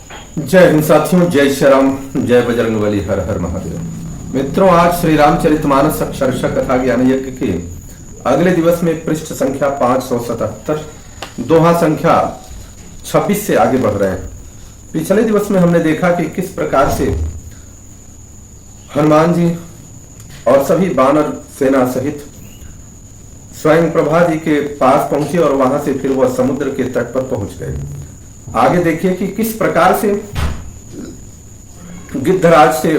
जय हिंद साथियों, जय श्री राम, जय बजरंगबली, हर हर महादेव। मित्रों, आज श्री रामचरितमानस अक्षरशः कथा ज्ञान यज्ञ के अगले दिवस में पृष्ठ संख्या 577, दोहा संख्या 26 से आगे बढ़ रहे हैं। पिछले दिवस में हमने देखा कि किस प्रकार से हनुमान जी और सभी वानर सेना सहित स्वयं प्रभा जी के पास पहुंचे और वहां से फिर वह समुद्र के तट पर पहुंच गए। आगे देखिए कि किस प्रकार से गिद्धराज से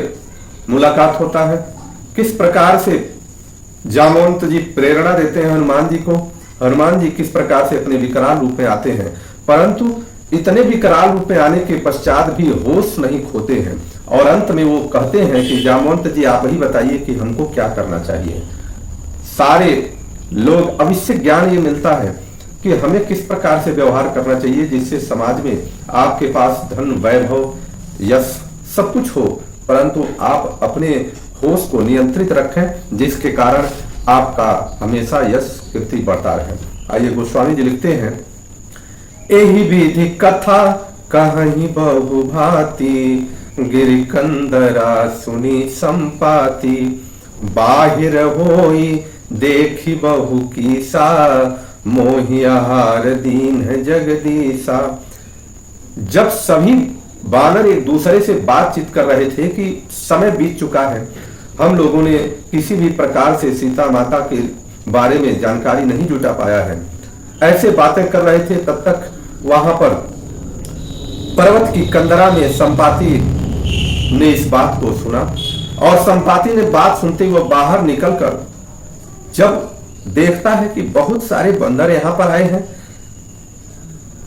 मुलाकात होता है, किस प्रकार से जामवंत जी प्रेरणा देते हैं हनुमान जी को। हनुमान जी किस प्रकार से अपने विकराल रूप में आते हैं, परंतु इतने विकराल रूप में आने के पश्चात भी होश नहीं खोते हैं और अंत में वो कहते हैं कि जामवंत जी आप ही बताइए कि हमको क्या करना चाहिए। सारे लोग अब इससे ज्ञान ये मिलता है कि हमें किस प्रकार से व्यवहार करना चाहिए जिससे समाज में आपके पास धन, वैभव, यश सब कुछ हो, परंतु आप अपने होश को नियंत्रित रखें जिसके कारण आपका हमेशा यश कीर्ति बढ़ता रहे। आइए गोस्वामी जी लिखते हैं, एहि विधि कथा कहीं बहु भांति, गिरि कंदरा सुनी संपाति, बाहिर होई देखी बहु कीसा, मोहि आहार दीन है जगदीशा। जब सभी वानर एक दूसरे से बातचीत कर रहे थे कि समय बीत चुका है, हम लोगों ने किसी भी प्रकार से सीता माता के बारे में जानकारी नहीं जुटा पाया है, ऐसे बातें कर रहे थे, तब तक वहां पर पर्वत की कंदरा में संपाति ने इस बात को सुना और संपाति ने बात सुनते हुए बाहर निकलकर जब देखता है कि बहुत सारे बंदर यहां पर आए हैं,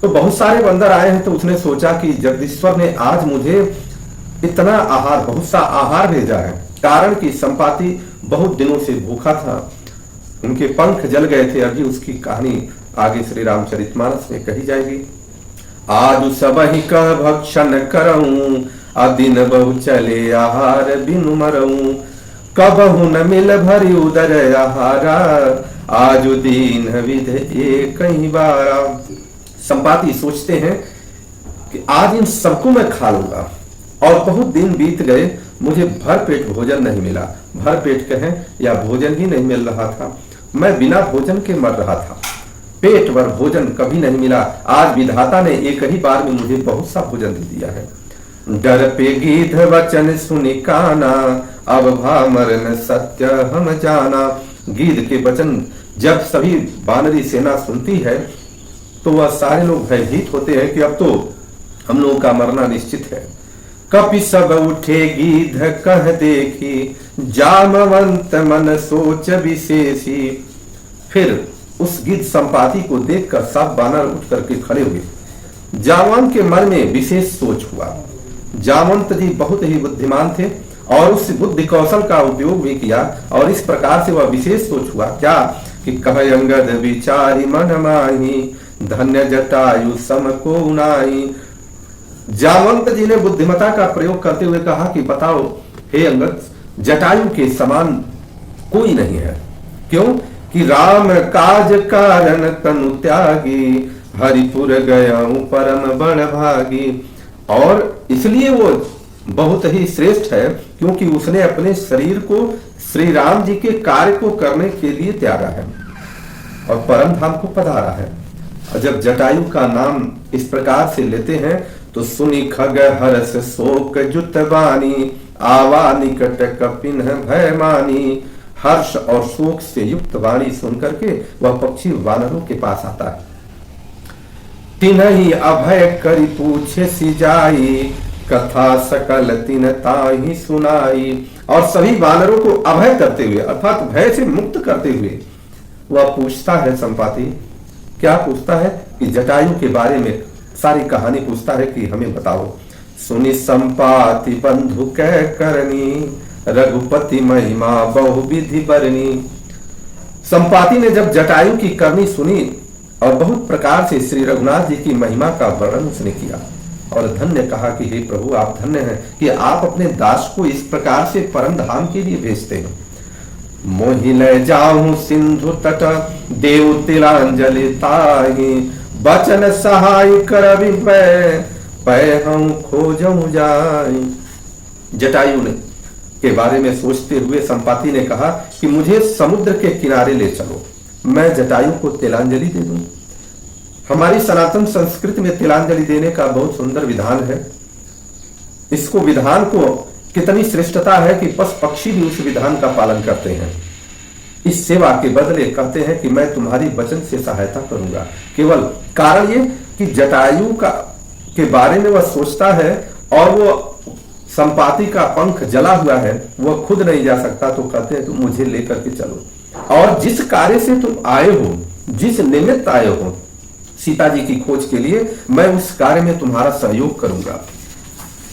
तो बहुत सारे बंदर आए हैं, तो उसने सोचा कि जगदीश्वर ने आज मुझे इतना आहार, बहुत सा आहार भेजा है। कारण कि संपाति बहुत दिनों से भूखा था, उनके पंख जल गए थे। अभी उसकी कहानी आगे श्री रामचरितमानस में कही जाएगी। आज सब ही कह भक्षण करऊं, अदिन बहु चले आहार बिनु मरऊं, कबहु न मिल भरी उदर आहारा, आज दीन विध एक कहीं बारा। संपाति सोचते हैं कि आज इन सबको मैं खा लूंगा और बहुत दिन बीत गए, मुझे भर पेट भोजन नहीं मिला। भर पेट कहें या भोजन ही नहीं मिल रहा था, मैं बिना भोजन के मर रहा था, पेट भर भोजन कभी नहीं मिला। आज विधाता ने एक ही बार में मुझे बहुत सा भोजन दे दिया है। डर पे गीध वचन सुनि काना, अब भामरन सत्य हम जाना। गीध के वचन जब सभी वानरी सेना सुनती है तो वह सारे लोग भयभीत होते हैं कि अब तो हम लोगों का मरना निश्चित है। कपि सब उठे गीध कह देखी, जामवंत मन सोच विशेषी। फिर उस गीध संपाति को देखकर सब वानर उठ करके खड़े हुए। जामवंत के मन में विशेष सोच हुआ। जामवंत जी बहुत ही बुद्धिमान थे और उस बुद्धि कौशल का उपयोग भी किया और इस प्रकार से वह विशेष सोच हुआ क्या कि कह अंगद विचारी मन माही, धन्य जटायु सम को नाई। जामवंत जी ने बुद्धिमता का प्रयोग करते हुए कहा कि बताओ हे अंगद, जटायु के समान कोई नहीं है। क्यों कि राम काज कारण तनु त्यागी, हरिपुर गया परम बड़ भागी। और इसलिए वो बहुत ही श्रेष्ठ है क्योंकि उसने अपने शरीर को श्री राम जी के कार्य को करने के लिए त्यागा है और परम धाम को पधारा है। और जब जटायु का नाम इस प्रकार से लेते हैं तो सुनी खग हर्ष शोक जुत बानी, आवा निकट कपिन भय मानी। हर्ष और शोक से युक्त वाणी सुनकर के वह पक्षी वानरों के पास आता है। तिन्हि अभय करि पूछे सिजाई, कथा सकल तिन ताहि सुनाई। और सभी वानरों को अभय करते हुए अर्थात भय से मुक्त करते हुए वह पूछता है, संपाति क्या पूछता है कि जटायु के बारे में सारी कहानी पूछता है कि हमें बताओ। सुनि संपाति बंधु कह करनी, रघुपति महिमा बहु विधि बरनी। संपाति ने जब जटायु की करनी सुनी और बहुत प्रकार से श्री रघुनाथ जी की महिमा का वर्णन उसने किया और धन्य कहा कि हे प्रभु आप धन्य हैं कि आप अपने दास को इस प्रकार से परम धाम के लिए भेजते हैं। मोहि ले जाऊं सिंधु तट, देव तिलांजलि ताहि, बचन सहाय कर विपय, पैहं खोजऊं जाई। जटायु ने के बारे में सोचते हुए संपाति ने कहा कि मुझे समुद्र के किनारे ले चलो, मैं जटायु को तिलांजलि दे दूं। हमारी सनातन संस्कृति में तिलांजलि देने का बहुत सुंदर विधान है। इसको विधान को कितनी श्रेष्ठता है कि पशु पक्षी भी उस विधान का पालन करते हैं। इस सेवा के बदले कहते हैं कि मैं तुम्हारी वचन से सहायता करूंगा। केवल कारण ये कि जटायु का के बारे में वह सोचता है और वो संपाति का पंख जला हुआ है, वह खुद नहीं जा सकता, तो कहते हैं तुम मुझे लेकर के चलो और जिस कार्य से तुम आए हो, जिस निमित्त आए हो सीता जी की खोज के लिए, मैं उस कार्य में तुम्हारा सहयोग करूंगा।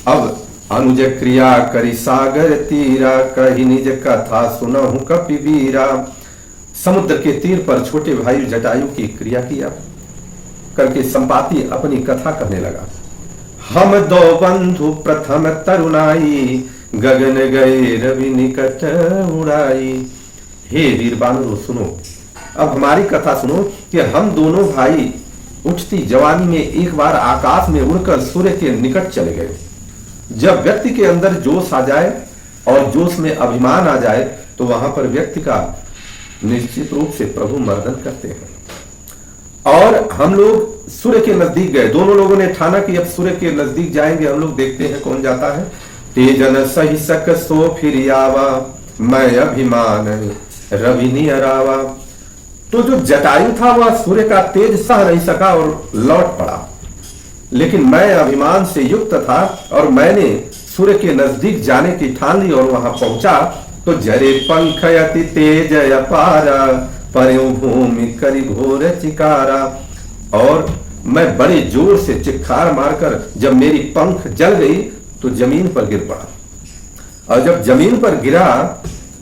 अब अनुज क्रिया करी सागर तीरा, कही निज कथा सुनहु कपिवीरा। समुद्र के तीर पर छोटे भाई जटायु की क्रिया किया करके संपाति अपनी कथा करने लगा। हम दो बंधु प्रथम तरुणाई, गगन गए रवि निकट उड़ाई। हे वीर बानरों सुनो, अब हमारी कथा सुनो कि हम दोनों भाई उठती जवानी में एक बार आकाश में उड़कर सूर्य के निकट चले गए। जब व्यक्ति के अंदर जोश आ जाए और जोश में अभिमान आ जाए तो वहां पर व्यक्ति का निश्चित रूप से प्रभु मर्दन करते हैं। और हम लोग सूर्य के नजदीक गए, दोनों लोगों ने ठाना कि अब सूर्य के नजदीक जाएंगे। हम लोग देखते हैं कौन जाता है। तेजन सही सक सो फिर आवा, मैं अभिमान रवि नियरावा। तो जो जटायु था वह सूर्य का तेज सह नहीं सका और लौट पड़ा, लेकिन मैं अभिमान से युक्त था और मैंने सूर्य के नजदीक जाने की ठान ली और वहां पहुंचा तो जरे पंख अति तेज अपारा, पर्यो भूमि करी घोर चिकारा। और मैं बड़े जोर से चिक्कार मारकर जब मेरी पंख जल गई तो जमीन पर गिर पड़ा। और जब जमीन पर गिरा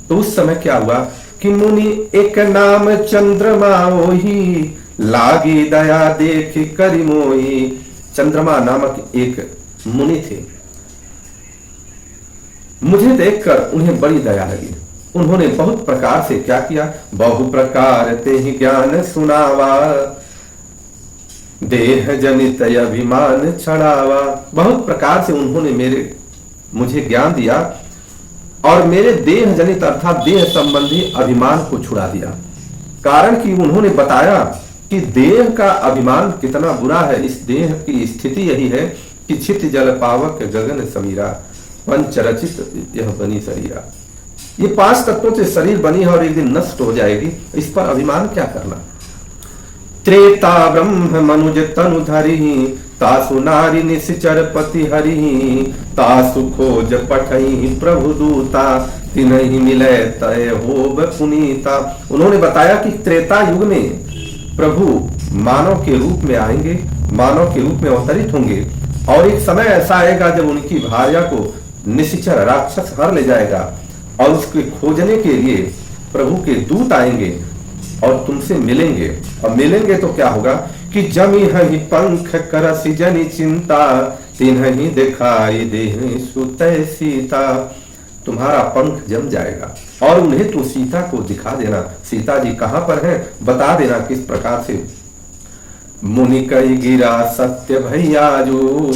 तो उस समय क्या हुआ कि मुनि एक नाम चंद्रमा ओही, लागी दया देख करी मोही। चंद्रमा नामक एक मुनि थे, मुझे देखकर उन्हें बड़ी दया लगी। उन्होंने बहुत प्रकार से क्या किया, बहु प्रकार ते ही ज्ञान सुनावा, देह जनित अभिमान छड़ावा। बहुत प्रकार से उन्होंने मुझे ज्ञान दिया और मेरे देह जनित अर्थात देह संबंधी अभिमान को छुड़ा दिया। कारण कि उन्होंने बताया कि देह का अभिमान कितना बुरा है। इस देह की स्थिति यही है कि छित जल पावक गगन समीरा, पंच रचित यह बनी शरीरा। ये 5 तत्वों से शरीर बनी है और एक दिन नष्ट हो जाएगी, इस पर अभिमान क्या करना। त्रेता ब्रह्म मनुज तनु धरि, तासु नारी निश्चर पति हरि, तासु खोज पठई प्रभु दूता, तिन्हि मिले तय होब पुनीता। उन्होंने बताया कि त्रेता युग में प्रभु मानव के रूप में आएंगे, मानव के रूप में अवतरित होंगे और एक समय ऐसा आएगा जब उनकी भार्या को निश्चर राक्षस हर ले जाएगा और उसके खोजने के लिए प्रभु के दूत आएंगे और तुमसे मिलेंगे। और मिलेंगे तो क्या होगा कि जमी ही पंख करसी जनी चिंता, तिन्हि दिखाई देहि सुतै सीता। तुम्हारा पंख जम जाएगा और उन्हें तो सीता को दिखा देना, सीता जी कहां पर हैं बता देना किस प्रकार से। मुनि कई गिरा सत्य भैयाजू,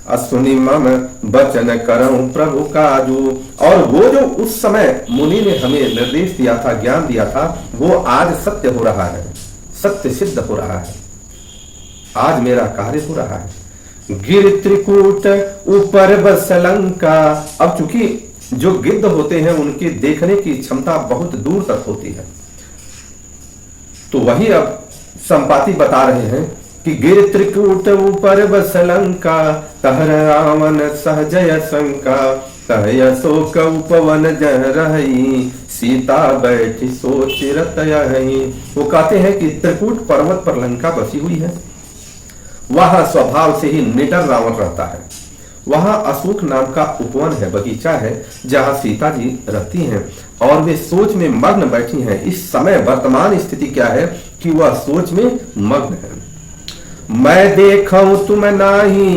असुनि मम बचन करऊं प्रभु काजू। और वो जो उस समय मुनि ने हमें निर्देश दिया था, ज्ञान दिया था, वो आज सत्य हो रहा है, सत्य सिद्ध हो रहा है, आज मेरा कार्य हो रहा है। गिर त्रिकूट ऊपर बस लंका। अब चूंकि जो गिद्ध होते हैं उनकी देखने की क्षमता बहुत दूर तक होती है, तो वही अब संपाति बता रहे हैं कि गिर त्रिकूट ऊपर बस लंका, तहर रावण सहजय शंका, तह अशोक उपवन जह रही, सीता बैठी सोच रतयहि। वो कहते हैं कि त्रिकूट पर्वत पर लंका बसी हुई है, वहां स्वभाव से ही निडर रावण रहता है। वहां अशोक नाम का उपवन है, बगीचा है, जहां सीता जी रहती हैं और वे सोच में मग्न बैठी हैं। इस समय वर्तमान स्थिति क्या है कि वह सोच में मग्न है। मैं देखूं तुम नाही,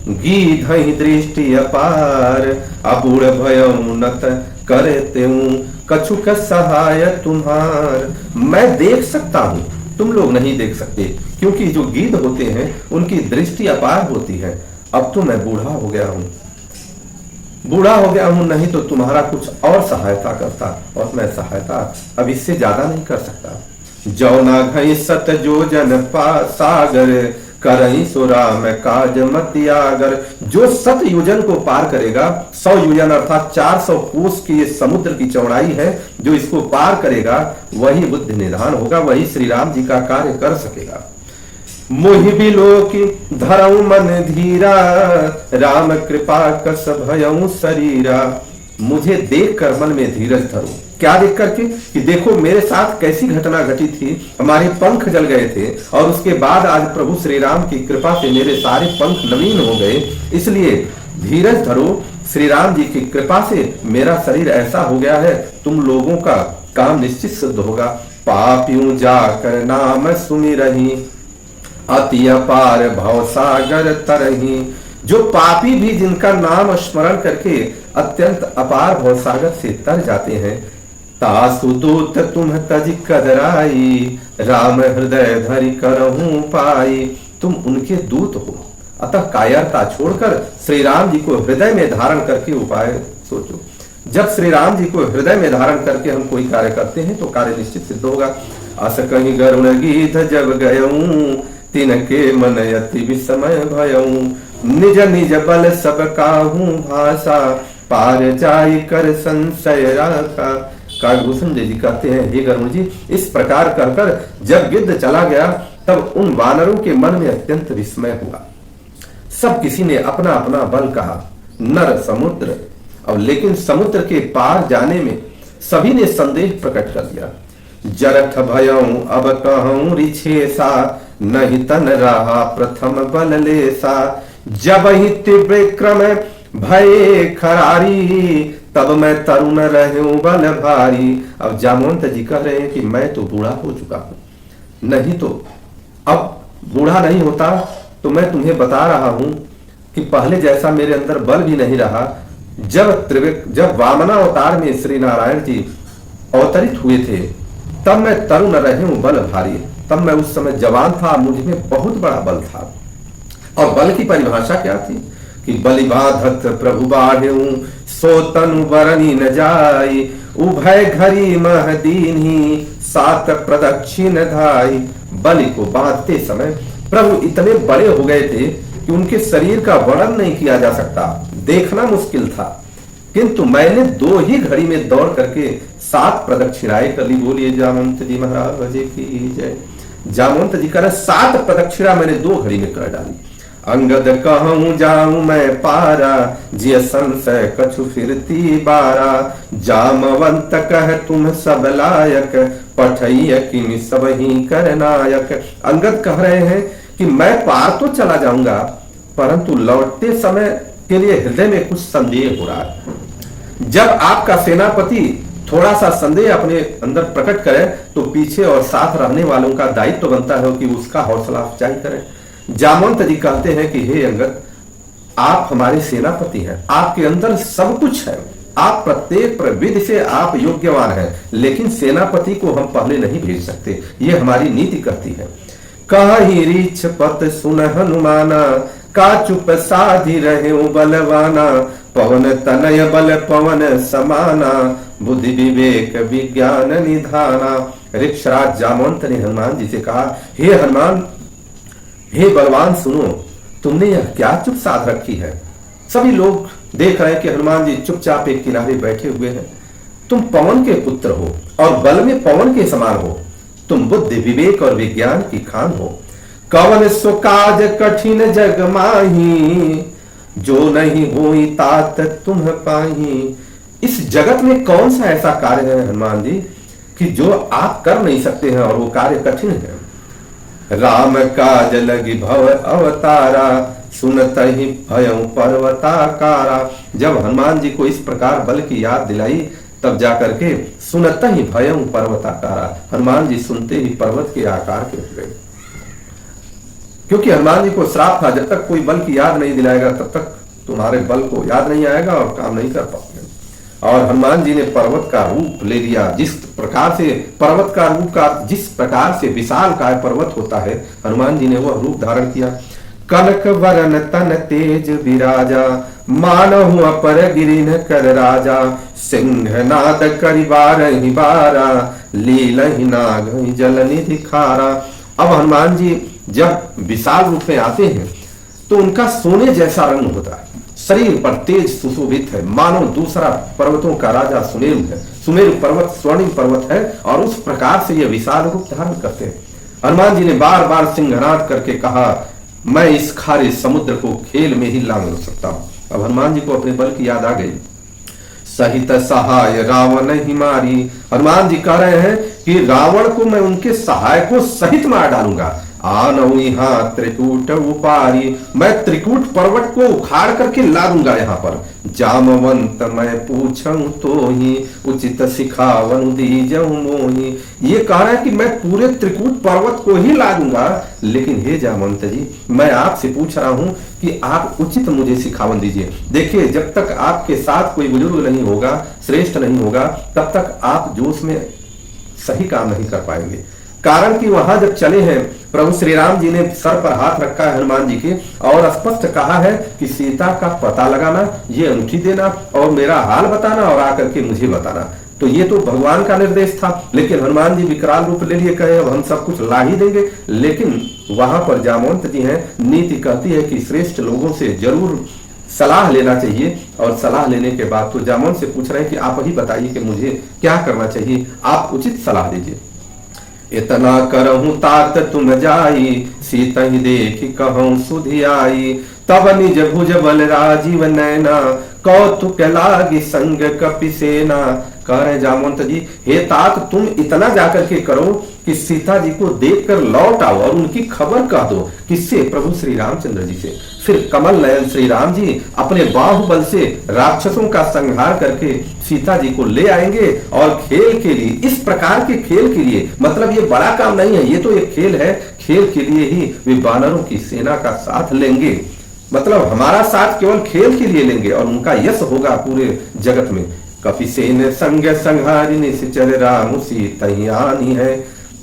गीधहि दृष्टि अपार, अबूढ़ भयऊ नत करते कछुक सहाय तुम्हार। मैं देख सकता हूं, तुम लोग नहीं देख सकते, क्योंकि जो गीध होते हैं उनकी दृष्टि अपार होती है अब तो मैं बूढ़ा हो गया हूं, बूढ़ा हो गया हूं, नहीं तो तुम्हारा कुछ और सहायता करता, और मैं सहायता अब इससे ज्यादा नहीं कर सकता। जौना घई सत जो जन सागर करई सुरा में काज मतियागर। जो 7 योजन को पार करेगा, 100 योजन अर्थात 400 कोस की ये समुद्र की चौड़ाई है, जो इसको पार करेगा वही बुद्धि निधान होगा, वही श्री राम जी का कार्य कर सकेगा। मोहि बिलोकी धरऊ मन धीरा, राम कृपा कस भयऊ शरीरा। मुझे देख कर मन में धीरज धरो। क्या देख करके? कि देखो मेरे साथ कैसी घटना घटी थी, हमारे पंख जल गए थे, और उसके बाद आज प्रभु श्री राम की कृपा से मेरे सारे पंख नवीन हो गए, इसलिए धीरज धरो। श्री राम जी की कृपा से मेरा शरीर ऐसा हो गया है, तुम लोगों का काम निश्चित सिद्ध होगा। पापियों जाकर नाम सुनी रही, अति अपार भव सागर तरही। जो पापी भी जिनका नाम स्मरण करके अत्यंत अपार भव सागर से तर जाते हैं, तासु दूत तुम तज कदराई, राम हृदय धरि करहूं पाई। तुम उनके दूत हो, अतः कायरता छोड़कर श्री राम जी को हृदय में धारण करके उपाय सोचो। जब श्री राम जी को हृदय में धारण करके हम कोई कार्य करते हैं तो कार्य निश्चित सिद्ध होगा। अस कहीं गरुण गीत जब गयऊं, तिनके मन अति विस्मय भयऊं। निज निज बल सब काहू भाषा, पार जाय कर संशय राखा। काकभूषण जी कहते हैं, हे गरुण जी, इस प्रकार कहकर जब गिद्ध चला गया तब उन वानरों के मन में अत्यंत विस्मय हुआ। सब किसी ने अपना अपना बल कहा, नर समुद्र, और लेकिन समुद्र के पार जाने में सभी ने संदेह प्रकट कर दिया। जरथ भयऊं अब कहूं रिछेसा, नहीं तन रहा प्रथम बल लेसा। जब ही तीव्र क्रम भय खरारी, तब मैं तरुण रहूं बल भारी। अब जामवंत जी कह रहे हैं कि मैं तो बूढ़ा हो चुका हूं, नहीं तो अब बूढ़ा नहीं होता तो मैं तुम्हें बता रहा हूं कि पहले जैसा मेरे अंदर बल भी नहीं रहा। जब वामना अवतार में श्री नारायण जी अवतरित हुए थे, तब मैं तरुण रहूं बल भारी। तब मैं उस समय जवान था, मुझ में बहुत बड़ा बल था। और बल की परिभाषा क्या थी कि बलिबाधत प्रभु बाढ़ऊ, सो तनु बरनी न जाई। उभय घरी मह दीन्ही, 7 प्रदक्षिण धाई। बलि को बांधते समय प्रभु इतने बड़े हो गए थे कि उनके शरीर का वर्णन नहीं किया जा सकता, देखना मुश्किल था। किंतु मैंने 2 ही घड़ी में दौड़ करके 7 प्रदक्षिणाएं कर ली। बोलिए जामवंत जी महाराज की जय। जामवंत जी कह रहे 7 प्रदक्षिणा मैंने 2 घड़ी में कर डाली। अंगद कहूं जाऊं मैं पारा, जिय संशय कछु फिरती बारा। जामवंत कह तुम सब लायक, पठैय किमि सब ही कर नायक। अंगद कह रहे हैं कि मैं पार तो चला जाऊंगा, परंतु लौटते समय के लिए हृदय में कुछ संदेह हो रहा है। जब आपका सेनापति थोड़ा सा संदेह अपने अंदर प्रकट करे तो पीछे और साथ रहने वालों का दायित्व बनता है कि उसका हौसला अफजाई करें। जामवंत जी कहते हैं कि हे अंगद, आप हमारे सेनापति हैं, आपके अंदर सब कुछ है, आप प्रत्येक प्रविधि से आप योग्यवान हैं, लेकिन सेनापति को हम पहले नहीं भेज सकते, ये हमारी नीति कहती है। कहि रीछ पत सुन हनुमाना, का चुप साधि रहे बलवाना। पवन तनय बल पवन समाना, बुद्धि विवेक विज्ञान निधाना। ऋक्षराज जामवंत ने हनुमान जी से कहा, हे हनुमान, हे बलवान, सुनो, तुमने यह क्या चुप साध रखी है। सभी लोग देख रहे हैं कि हनुमान जी चुपचाप एक किनारे बैठे हुए हैं। तुम पवन के पुत्र हो और बल में पवन के समान हो, तुम बुद्धि विवेक और विज्ञान की खान हो। कवन सो काज कठिन जग माही, जो नहीं होई तात तुम पाही। इस जगत में कौन सा ऐसा कार्य है हनुमान जी कि जो आप कर नहीं सकते हैं और वो कार्य कठिन है। राम काज लगी भव अवतारा, सुनत ही भयं पर्वताकारा। जब हनुमान जी को इस प्रकार बल की याद दिलाई तब जाकर के सुनत ही भयं पर्वताकारा, हनुमान जी सुनते ही पर्वत के आकार के हो गए। क्योंकि हनुमान जी को श्राप था, जब तक कोई बल की याद नहीं दिलाएगा तब तक तुम्हारे बल को याद नहीं आएगा और काम नहीं कर पाओगे। और हनुमान जी ने पर्वत का रूप ले लिया। जिस प्रकार से पर्वत का रूप का जिस प्रकार से विशाल काय पर्वत होता है, हनुमान जी ने वह रूप धारण किया। कनक वरन तन तेज विराजा, मानहु अपर गिरिन कर राजा, सिंहनाद करि बारहि बारा, लीलहि नागहि जल निधि खारा। अब हनुमान जी जब विशाल रूप में आते हैं तो उनका सोने जैसा रंग होता है, शरीर पर तेज सुशोभित है, मानो दूसरा पर्वतों का राजा सुमेरु है। सुमेरु पर्वत स्वर्णिम पर्वत है और उस प्रकार से ये विशाल रूप धारण करते हैं। हनुमान जी ने बार बार सिंहनाद करके कहा, मैं इस खारे समुद्र को खेल में ही लांघ सकता हूं। अब हनुमान जी को अपने बल की याद आ गई। सहित सहाय रावण ही मारी, हनुमान जी कह रहे हैं कि रावण को मैं उनके सहायकों सहित मार डालूंगा। आनऊ यहाँ त्रिकूट उपारी, मैं त्रिकूट पर्वत को उखाड़ करके ला दूंगा यहाँ पर। जामवंत मैं पूछूं तो ही, उचित सिखावन दीजऊं मोहि। ये कह रहा है कि मैं पूरे त्रिकूट पर्वत को ही ला दूंगा, लेकिन हे जामवंत जी मैं आपसे पूछ रहा हूं कि आप उचित मुझे सिखावन दीजिए। देखिए जब तक आपके साथ कोई बुजुर्ग नहीं होगा, श्रेष्ठ नहीं होगा, तब तक आप जोश में सही काम नहीं कर पाएंगे। कारण कि वहां जब चले हैं प्रभु श्री राम जी ने सर पर हाथ रखा है हनुमान जी के और स्पष्ट कहा है कि सीता का पता लगाना, ये अंगूठी देना और मेरा हाल बताना और आकर के मुझे बताना। तो ये तो भगवान का निर्देश था, लेकिन हनुमान जी विकराल रूप ले लिए कहे अब हम सब कुछ ला ही देंगे। लेकिन वहां पर जामवंत जी हैं, नीति कहती है कि श्रेष्ठ लोगों से जरूर सलाह लेना चाहिए। और सलाह लेने के बाद तो जामवंत से पूछ रहे हैं कि आप ही बताइए कि मुझे क्या करना चाहिए, आप उचित सलाह दीजिए। इतना करहूं तात तुम जाई, सीता ही देखी कहूं सुधि आई। तब निज भुज बल राजीव नैना, कौतुक लागी संग कपि सेना। कह रहे जामवंत जी हे तात तुम इतना जाकर के करो कि सीता जी को देखकर लौट आओ और उनकी खबर कह दो। किससे? प्रभु श्री रामचंद्र जी से। फिर कमल नयन श्री राम जी अपने बाहुबल से राक्षसों का संहार करके सीता जी को ले आएंगे और खेल के लिए, इस प्रकार के खेल के लिए, मतलब ये बड़ा काम नहीं है, ये तो एक खेल है, खेल के लिए ही वे वानरों की सेना का साथ लेंगे। मतलब हमारा साथ केवल खेल के लिए लेंगे और उनका यश होगा पूरे जगत में। कपिसेन संग संहारिणी चल राम सीतयानी है,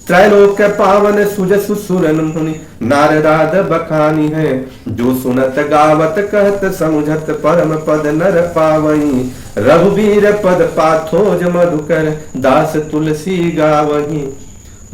त्रैलोक पावन सुजसु सुरन मुनि नारदाद बखानी है। जो सुनत गावत कहत समुझत परम पद नर पावई, रघुवीर पद पाथोज मधुकर दास तुलसी गावही।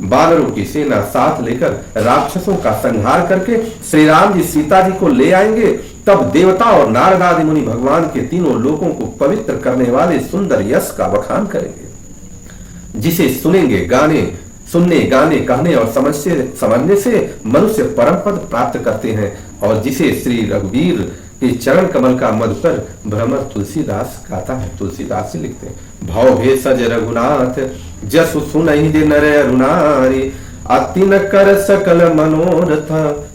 बानरों की सेना साथ लेकर राक्षसों का संहार करके श्री राम जी सीता जी को ले आएंगे। तब देवता और नारद आदि मुनि भगवान के तीनों लोकों को पवित्र करने वाले सुंदर यश का बखान करेंगे, जिसे सुनेंगे सुनने गाने कहने और समझने से मनुष्य परम पद प्राप्त करते हैं और जिसे श्री रघुवीर के चरण कमल का मधुकर भ्रमर तुलसीदास गाता है। तुलसीदास से लिखते हैं भाव भेषज रघुनाथ, जसु सुनहि दे नर अरुणारी। अतिन कर सकल मनोरथ,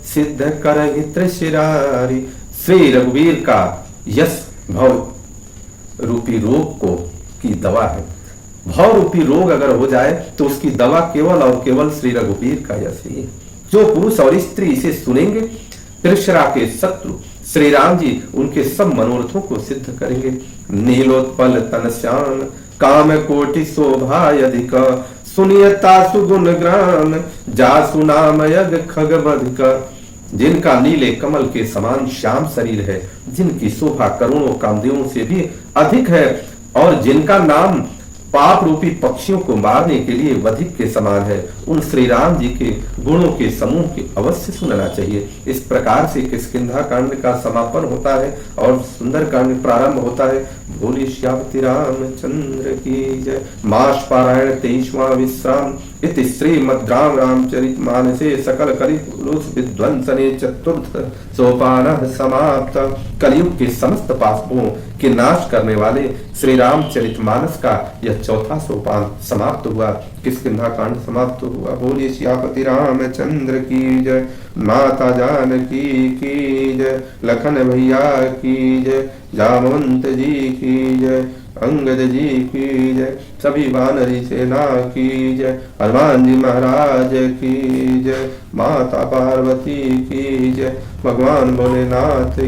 सिद्ध करहि त्रिशिरारी। श्री रघुवीर का यश भव रूपी रोग को की दवा है। भव रूपी रोग अगर हो जाए तो उसकी दवा केवल और केवल श्री रघुवीर का यश ही है। जो पुरुष और स्त्री इसे सुनेंगे, त्रिशरा के शत्रु श्री राम जी उनके सब मनोरथों को सिद्ध करेंगे। नीलोत्पल तन श्याम, काम कोटि शोभा अधिक। सुनियता सुगुण ग्राम, जासु नाम यज्ञ खग बधिक। जिनका नीले कमल के समान श्याम शरीर है, जिनकी शोभा करोड़ों कामदेवों से भी अधिक है और जिनका नाम पाप रूपी पक्षियों को मारने के लिए वधिक के समान है, उन श्री राम जी के गुणों के समूह के अवश्य सुनना चाहिए। इस प्रकार से किष्किंधा कांड का समापन होता है और सुंदर कांड प्रारंभ होता है। बोले श्यामति रामचंद्र की जय। मास पारायण 23वां विश्राम। इति श्रीमद् रामचरित मानसे सकल कलिकुलुष विध्वंसने चतुर्थ सोपान समाप्त। कलयुग के समस्त पापों के नाश करने वाले श्री रामचरित मानस का यह चौथा सोपान समाप्त हुआ, किष्किंधा कांड समाप्त हुआ। बोलिए सियापति रामचंद्र की जय। माता जानकी की जय। लखन भैया की जय। जामवंत जी की जय। अंगद जी की जय। सभी वानरी सेना की जय। हनुमान जी महाराज की जय। माता पार्वती की जय। भगवान भोलेनाथ